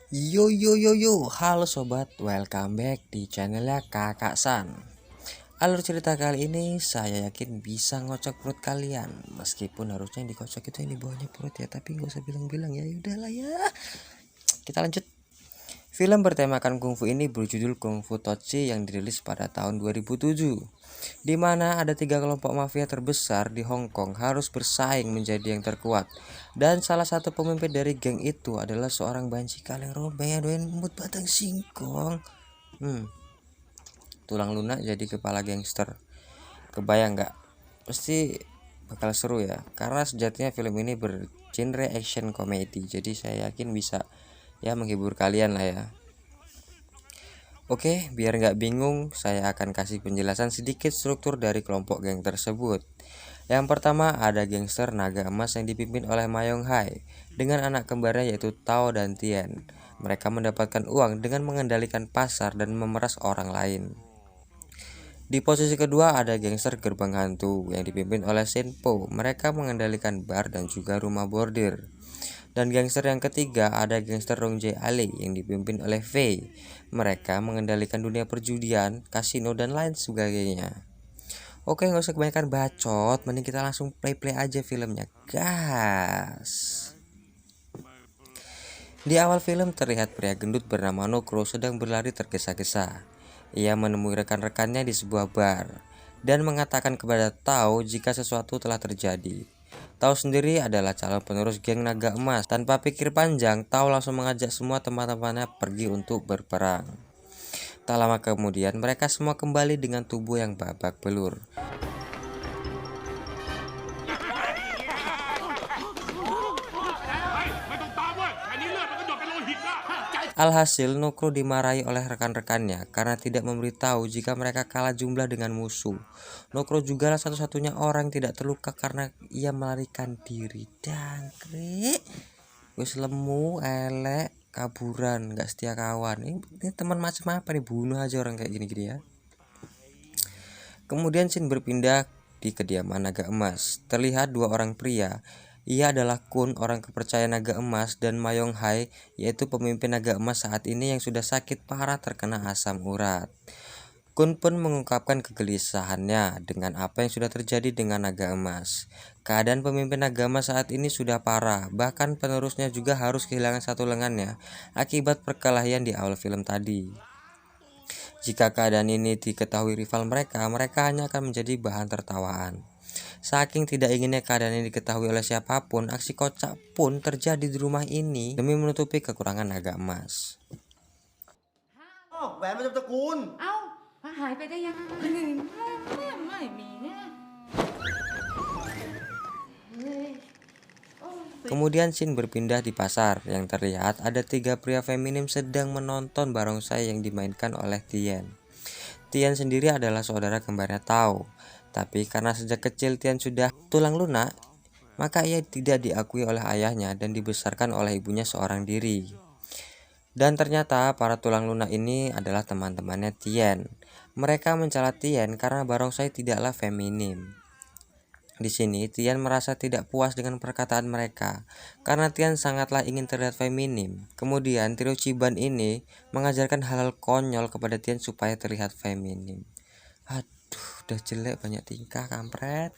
Yo yo yo yo, halo sobat, welcome back di channelnya Kakak San. Alur cerita kali ini saya yakin bisa ngocok perut kalian. Meskipun harusnya yang dikocok itu yang di bawahnya perut ya, tapi nggak usah bilang-bilang ya. Udahlah ya. Kita lanjut. Film bertemakan kungfu ini berjudul Kung Fu Tochi yang dirilis pada tahun 2007, di mana ada 3 kelompok mafia terbesar di Hong Kong harus bersaing menjadi yang terkuat. Dan salah satu pemimpin dari geng itu adalah seorang banci kaleng robeng yang doyan emut batang singkong. Tulang lunak jadi kepala gangster. Kebayang nggak? Pasti bakal seru ya. Karena sejatinya film ini bergenre action comedy. Jadi saya yakin bisa ya menghibur kalian lah ya. Oke, biar nggak bingung, saya akan kasih penjelasan sedikit struktur dari kelompok geng tersebut. Yang pertama ada gangster naga emas yang dipimpin oleh Mayong Hai dengan anak kembarnya yaitu Tao dan Tian. Mereka mendapatkan uang dengan mengendalikan pasar dan memeras orang lain. Di posisi kedua ada gangster gerbang hantu yang dipimpin oleh Shen Po. Mereka mengendalikan bar dan juga rumah bordir. Dan gangster yang ketiga ada gangster Rong Jae Ali yang dipimpin oleh Fei. Mereka mengendalikan dunia perjudian, kasino dan lain sebagainya. Oke, nggak usah kebanyakan bacot, mending kita langsung play aja filmnya, gas. Di awal film terlihat pria gendut bernama Nokro sedang berlari tergesa-gesa. Ia menemui rekan-rekannya di sebuah bar dan mengatakan kepada Tao jika sesuatu telah terjadi. Tao sendiri adalah calon penerus geng naga emas. Tanpa pikir panjang, Tao langsung mengajak semua teman-temannya pergi untuk berperang. Tak lama kemudian, mereka semua kembali dengan tubuh yang babak belur. Alhasil, Nokro dimarahi oleh rekan-rekannya karena tidak memberitahu jika mereka kalah jumlah dengan musuh. Nokro juga lah satu-satunya orang yang tidak terluka karena ia melarikan diri. Dangkrik, wis lemu, elek, kaburan, gak setia kawan. Ini teman macam apa nih, bunuh aja orang kayak gini-gini ya. Kemudian scene berpindah di kediaman naga emas. Terlihat 2 orang pria. Ia adalah Kun, orang kepercayaan naga emas, dan Mayong Hai, yaitu pemimpin naga emas saat ini yang sudah sakit parah terkena asam urat. Kun pun mengungkapkan kegelisahannya dengan apa yang sudah terjadi dengan naga emas. Keadaan pemimpin naga emas saat ini sudah parah, bahkan penerusnya juga harus kehilangan satu lengannya akibat perkelahian di awal film tadi. Jika keadaan ini diketahui rival mereka, mereka hanya akan menjadi bahan tertawaan. Saking tidak inginnya keadaan ini diketahui oleh siapapun, aksi kocak pun terjadi di rumah ini demi menutupi kekurangan naga emas. แหวนประจำตระกูล เอ้าหายไปได้ยังไม่มีเนี่ยเฮ้ย Kemudian scene berpindah di pasar, yang terlihat ada 3 pria feminim sedang menonton barongsai yang dimainkan oleh Tian. Tian sendiri adalah saudara kembarnya Tao, tapi karena sejak kecil Tian sudah tulang lunak, maka ia tidak diakui oleh ayahnya dan dibesarkan oleh ibunya seorang diri. Dan ternyata para tulang lunak ini adalah teman-temannya Tian. Mereka mencela Tian karena barongsai tidaklah feminim. Di sini Tian merasa tidak puas dengan perkataan mereka karena Tian sangatlah ingin terlihat feminim. Kemudian trio Ciban ini mengajarkan hal-hal konyol kepada Tian supaya terlihat feminim. Aduh, udah jelek banyak tingkah, kampret.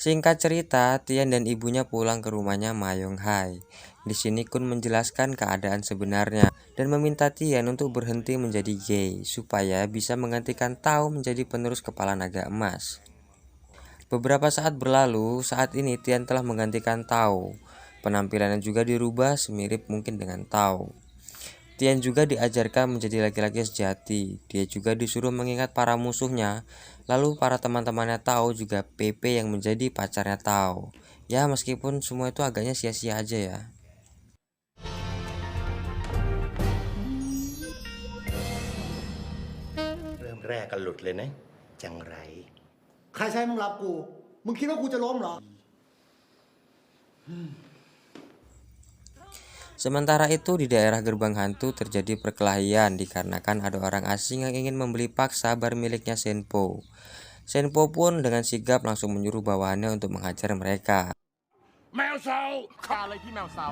Singkat cerita, Tian dan ibunya pulang ke rumahnya Mayong Hai. Di sini Kun menjelaskan keadaan sebenarnya dan meminta Tian untuk berhenti menjadi gay supaya bisa menggantikan Tao menjadi penerus kepala naga emas. Beberapa saat berlalu, saat ini Tian telah menggantikan Tao. Penampilannya juga dirubah semirip mungkin dengan Tao. Tian juga diajarkan menjadi laki-laki sejati. Dia juga disuruh mengingat para musuhnya. Lalu para teman-temannya Tao juga PP yang menjadi pacarnya Tao. Ya meskipun semua itu agaknya sia-sia aja ya. เริ่มแรกก็หลุดเลยนะจังไร ใครใช้มึงรับกู มึงคิดว่ากูจะล้มเหรอ Sementara itu di daerah Gerbang Hantu terjadi perkelahian dikarenakan ada orang asing yang ingin membeli paksa bar miliknya Senpo. Senpo pun dengan sigap langsung menyuruh bawahannya untuk menghajar mereka. แมวเซาฆ่าอะไรพี่แมวเซา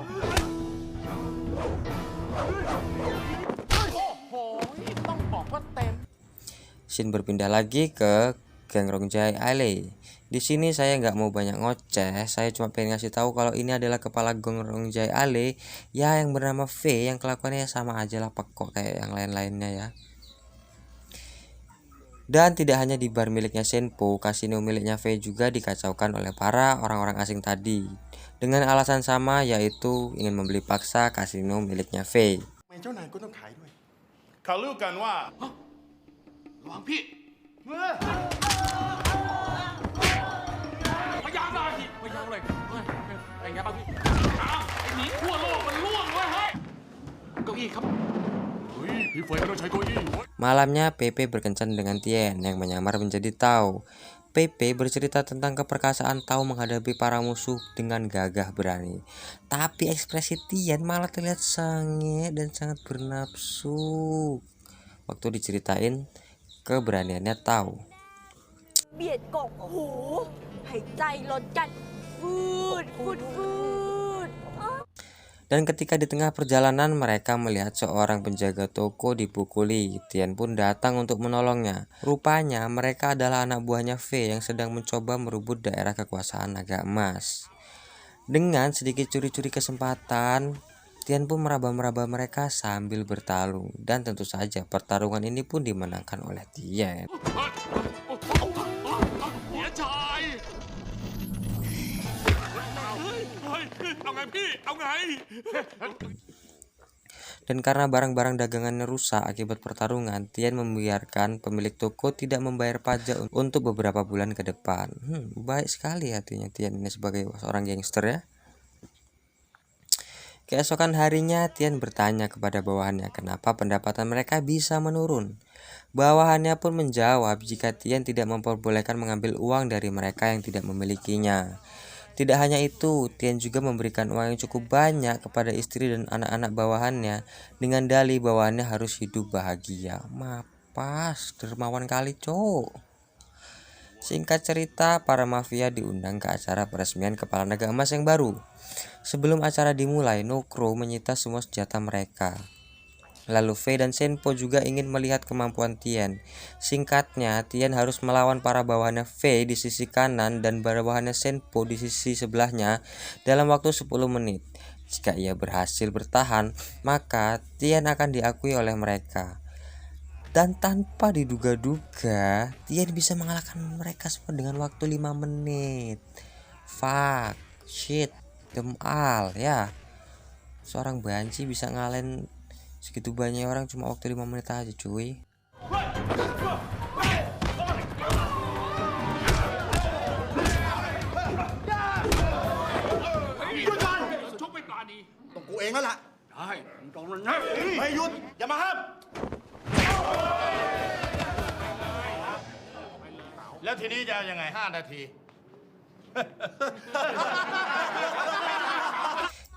โอ้โหต้องบอกว่าเต็ม Shin berpindah lagi ke Geng Rongjai Alley. Di sini saya nggak mau banyak ngoceh, saya cuma pengen ngasih tahu kalau ini adalah kepala Geng Rongjai Alley ya yang bernama V, yang kelakuannya sama aja lah pekok kayak yang lain-lainnya ya. Dan tidak hanya di bar miliknya Senpo, kasino miliknya V juga dikacaukan oleh para orang-orang asing tadi dengan alasan sama, yaitu ingin membeli paksa kasino miliknya V. ทำไมเจ้านายก็ต้องขายด้วย เขาลือกันว่าระวังพี่พยายามเลยพยายามเลยเฮ้ยเป็นไงบ้างพี่อ้าวไอ้หนีทั่วโลกมันล่วงเว้ยเฮ้ยเก้าอี้ครับเฮ้ยพี่เฟยไม่ต้องใช้เก้าอี้ Malamnya Pepe berkencan dengan Tien yang menyamar menjadi Tao. Pepe bercerita tentang keperkasaan Tao menghadapi para musuh dengan gagah berani. Tapi ekspresi Tien malah terlihat sange dan sangat bernafsu waktu diceritain keberaniannya Tao. เบียดกกหูหายใจลดกันฟูดฟูดฟูด Dan ketika di tengah perjalanan mereka melihat seorang penjaga toko dipukuli, Tien pun datang untuk menolongnya. Rupanya mereka adalah anak buahnya V yang sedang mencoba merebut daerah kekuasaan Naga Emas. Dengan sedikit curi-curi kesempatan, Tien pun meraba-meraba mereka sambil bertarung. Dan tentu saja pertarungan ini pun dimenangkan oleh Tien. เสียชายเอาไงพี่เอาไง Dan karena barang-barang dagangannya rusak akibat pertarungan, Tien membiarkan pemilik toko tidak membayar pajak untuk beberapa bulan ke depan. Baik sekali hatinya Tien ini sebagai seorang gangster ya. Keesokan harinya, Tien bertanya kepada bawahannya kenapa pendapatan mereka bisa menurun. Bawahannya pun menjawab jika Tien tidak memperbolehkan mengambil uang dari mereka yang tidak memilikinya. Tidak hanya itu, Tien juga memberikan uang yang cukup banyak kepada istri dan anak-anak bawahannya dengan dalih bawahannya harus hidup bahagia. Mapas, dermawan kali cok. Singkat cerita, para mafia diundang ke acara peresmian Kepala Naga Emas yang baru. Sebelum acara dimulai, Nokro menyita semua senjata mereka. Lalu V dan Senpo juga ingin melihat kemampuan Tien. Singkatnya, Tien harus melawan para bawahannya V di sisi kanan dan bawahannya Senpo di sisi sebelahnya dalam waktu 10 menit. Jika ia berhasil bertahan, maka Tien akan diakui oleh mereka. Dan tanpa diduga-duga, Tien bisa mengalahkan mereka semua dengan waktu 5 menit. Fuck, shit, demal ya. Seorang banci bisa ngalahin segitu banyak orang cuma waktu 5 menit aja cuy.ชกไม่ปราณี ต้องกูเองแล้วล่ะ ได้ตรงนั้นนะ ไม่หยุด อย่ามาห้าม แล้วทีนี้จะเอายังไง 5 นาที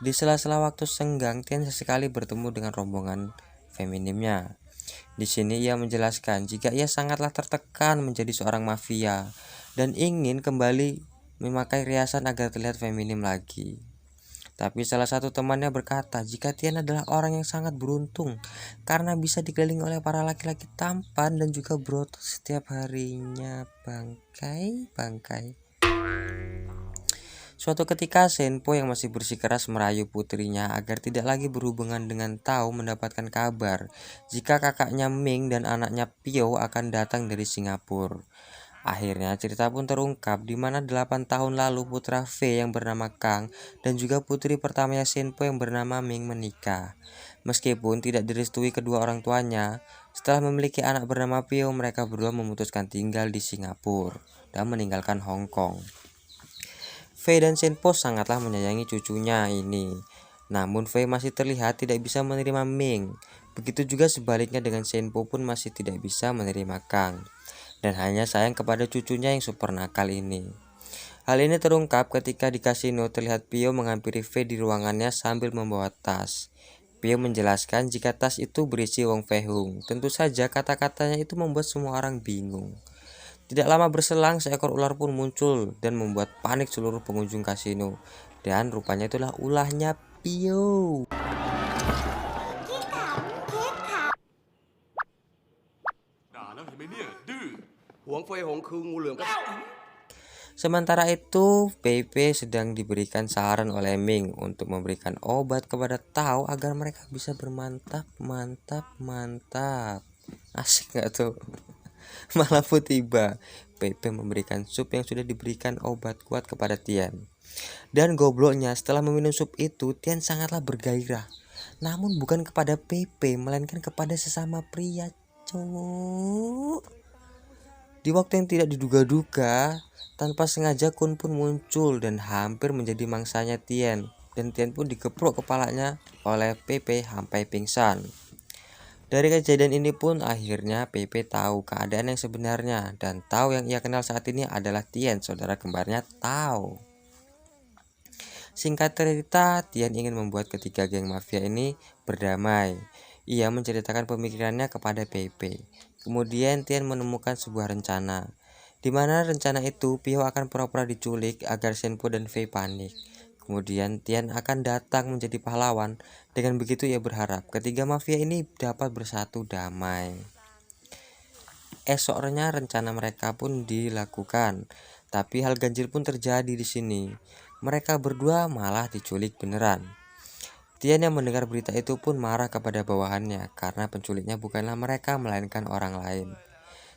Di sela-sela waktu senggang, Tien sesekali bertemu dengan rombongan feminimnya. Di sini ia menjelaskan jika ia sangatlah tertekan menjadi seorang mafia dan ingin kembali memakai riasan agar terlihat feminim lagi. Tapi salah satu temannya berkata jika Tien adalah orang yang sangat beruntung karena bisa dikelilingi oleh para laki-laki tampan dan juga brotot setiap harinya. Bangkai. Suatu ketika Senpo yang masih bersikeras merayu putrinya agar tidak lagi berhubungan dengan Tao mendapatkan kabar jika kakaknya Ming dan anaknya Pio akan datang dari Singapura. Akhirnya cerita pun terungkap di mana 8 tahun lalu putra V yang bernama Kang dan juga putri pertamanya Senpo yang bernama Ming menikah. Meskipun tidak direstui kedua orang tuanya, setelah memiliki anak bernama Pio, mereka berdua memutuskan tinggal di Singapura dan meninggalkan Hong Kong. V dan Senpo sangatlah menyayangi cucunya ini. Namun V masih terlihat tidak bisa menerima Ming. Begitu juga sebaliknya dengan Senpo pun masih tidak bisa menerima Kang. Dan hanya sayang kepada cucunya yang super nakal ini. Hal ini terungkap ketika di kasino terlihat Pio menghampiri V di ruangannya sambil membawa tas. Pio menjelaskan jika tas itu berisi Wong Fei Hung. Tentu saja kata-katanya itu membuat semua orang bingung. Tidak lama berselang seekor ular pun muncul dan membuat panik seluruh pengunjung kasino. Dan rupanya itulah ulahnya Pio. Nah,แล้วเห็นไหมเนี่ยดื้อ หวงเฟยหงคืองูเหลือมครับ Sementara itu, Pepe sedang diberikan saran oleh Ming untuk memberikan obat kepada Tao agar mereka bisa bermantap. Asik gak tuh? Malam pun tiba. Pepe memberikan sup yang sudah diberikan obat kuat kepada Tian. Dan gobloknya setelah meminum sup itu, Tian sangatlah bergairah. Namun bukan kepada Pepe, melainkan kepada sesama pria, cowok. Di waktu yang tidak diduga-duga, tanpa sengaja Kun pun muncul dan hampir menjadi mangsanya Tian. Dan Tian pun digeprok kepalanya oleh Pepe sampai pingsan. Dari kejadian ini pun akhirnya Pepe tahu keadaan yang sebenarnya. Dan Tao yang ia kenal saat ini adalah Tian, saudara kembarnya Tao. Singkat cerita, Tian ingin membuat ketiga geng mafia ini berdamai. Ia menceritakan pemikirannya kepada Pepe. Kemudian Tian menemukan sebuah rencana, di mana rencana itu Pio akan pura-pura diculik agar Shenpo dan Fei panik. Kemudian Tian akan datang menjadi pahlawan. Dengan begitu ia berharap ketiga mafia ini dapat bersatu damai. Esoknya rencana mereka pun dilakukan, tapi hal ganjil pun terjadi di sini. Mereka berdua malah diculik beneran. Tian yang mendengar berita itu pun marah kepada bawahannya karena penculiknya bukanlah mereka melainkan orang lain.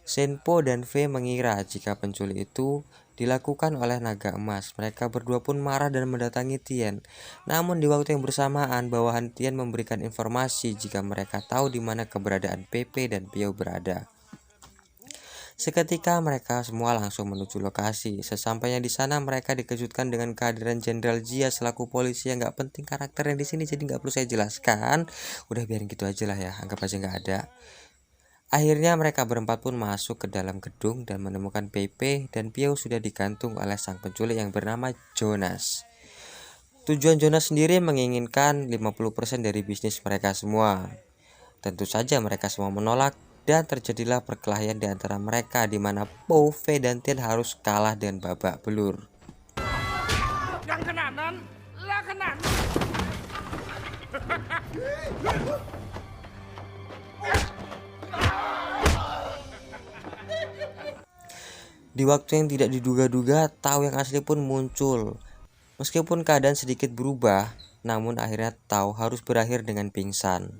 Shenpo dan Fei mengira jika penculik itu dilakukan oleh naga emas. Mereka berdua pun marah dan mendatangi Tian. Namun di waktu yang bersamaan bawahan Tian memberikan informasi jika mereka tahu di mana keberadaan Pepe dan Pio berada. Seketika mereka semua langsung menuju lokasi. Sesampainya di sana mereka dikejutkan dengan kehadiran Jenderal Jia selaku polisi yang gak penting karakternya di sini, jadi gak perlu saya jelaskan. Udah biarin gitu aja lah ya, anggap aja gak ada. Akhirnya mereka berempat pun masuk ke dalam gedung dan menemukan Pepe dan Pio sudah digantung oleh sang penculik yang bernama Jonas. Tujuan Jonas sendiri menginginkan 50% dari bisnis mereka semua. Tentu saja mereka semua menolak. Dan terjadilah perkelahian di antara mereka di mana Po, Fei dan Tian harus kalah dengan babak belur. Di waktu yang tidak diduga-duga, Tao yang asli pun muncul. Meskipun keadaan sedikit berubah, namun akhirnya Tao harus berakhir dengan pingsan.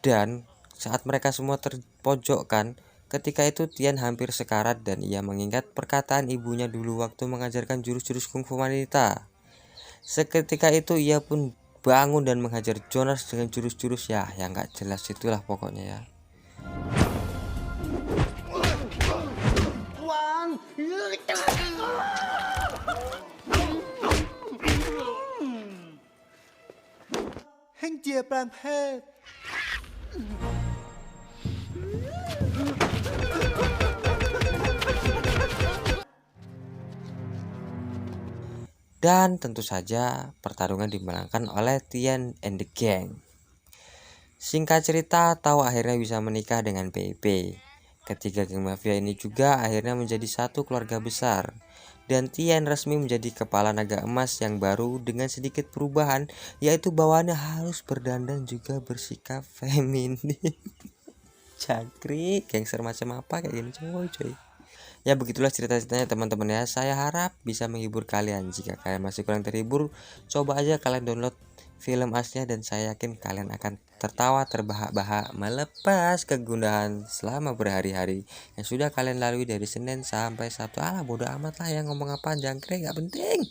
Dan saat mereka semua terpojokkan, ketika itu Tian hampir sekarat dan ia mengingat perkataan ibunya dulu waktu mengajarkan jurus-jurus kungfu wanita. Seketika itu ia pun bangun dan menghajar Jonas dengan jurus-jurus yang gak jelas itulah pokoknya ya. Heng Jie แปลงเพศ Dan tentu saja pertarungan dimenangkan oleh Tian and the Gang. Singkat cerita, Tao akhirnya bisa menikah dengan Pepe. Ketiga geng mafia ini juga akhirnya menjadi satu keluarga besar. Dan Tian resmi menjadi kepala naga emas yang baru dengan sedikit perubahan, yaitu bawahannya harus berdandan juga bersikap feminim. Jangkrik, gangster macam apa kayak gini coy. Ya begitulah cerita-ceritanya teman-teman ya. Saya harap bisa menghibur kalian. Jika kalian masih kurang terhibur, coba aja kalian download film aslinya dan saya yakin kalian akan tertawa terbahak-bahak melepas kegundahan selama berhari-hari yang sudah kalian lalui dari Senin sampai Sabtu. Alah bodo amat lah yang ngomong apaan, jangkrik gak penting.